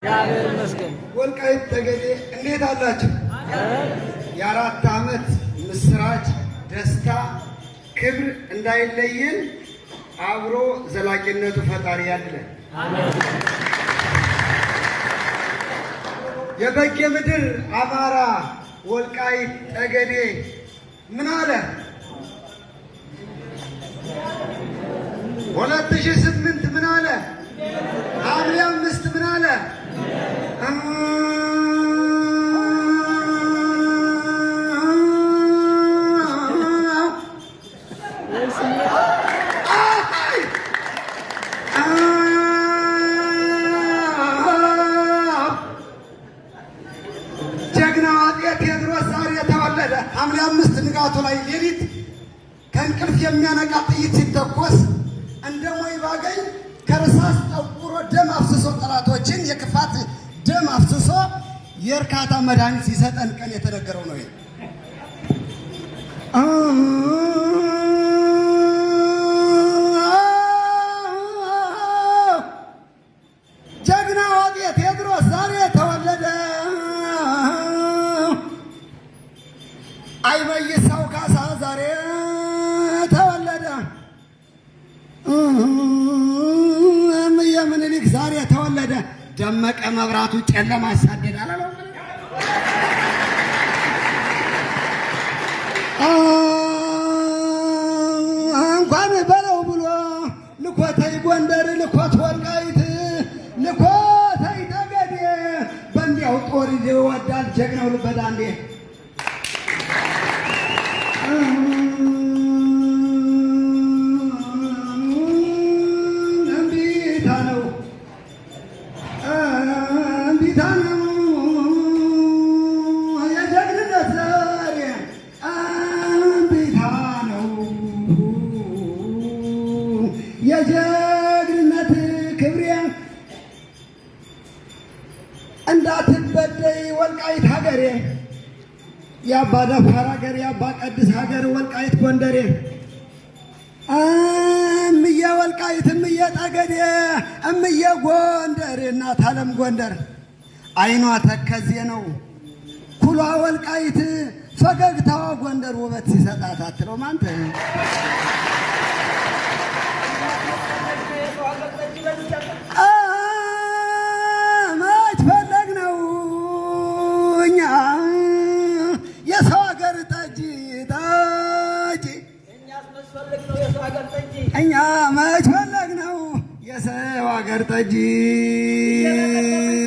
እግዚአብሔር ይመስገን። ወልቃይት ጠገዴ እንዴት አላችሁ? የአራት ዓመት ምስራች ደስታ ክብር እንዳይለየን አብሮ ዘላቂነቱ ፈጣሪ ያድለን። የበጌ ምድር አማራ ወልቃይት ጠገዴ ምን አለ? 2008 ምን አለ? ሐምሌ 5 ምን አለ? ጀግናው አፄ ቴዎድሮስ ዛሬ ተወለደ። ሐምሌ 5 ንጋቱ ላይ ሌሊት ከእንቅልፍ የሚያነቃ ጥይት ሲተኮስ እንደ ሞይ ባገኝ ከርሳስ ጠቁሮ ደም አፍስሶ ጠላቶችን የክፋት ደም አፍስሶ የእርካታ መድኃኒት ሲሰጠን ቀን የተነገረው ነው። ጀግናው አፄ ቴዎድሮስ ዛሬ ተወለደ። አይመይሳው ካሳ ዛሬ ተወለደ። ምኒልክ ዛሬ ተወለደ። ደመቀ መብራቱ ጨለማ አሳደድ አላለው። እንኳን በለው ብሎ ልኮተይ ጎንደር፣ ልኮት ወልቃይት፣ ልኮተይ ጠገዴ በእንዲያው ጦር ይወዳል ጀግናው ልበዳንዴ የጀግንነት ክብሬ እንዳትበደይ ወልቃይት ሀገሬ፣ የአባ ደፋር ሀገር፣ የአባ ቀድስ ሀገር ወልቃይት ጎንደሬ፣ እምዬ ወልቃይት፣ እምዬ ጠገዴ፣ እምዬ ጎንደሬ፣ እናት ዓለም ጎንደር አይኗ ተከዜ ነው ኩሏ ወልቃይት፣ ፈገግታዋ ጎንደር ውበት ሲሰጣት አትለውም አንተ። መች ፈለግነው እኛ የሰው ሀገር ጠጅ ጠጅ፣ እኛ መች ፈለግነው የሰው ሀገር ጠጅ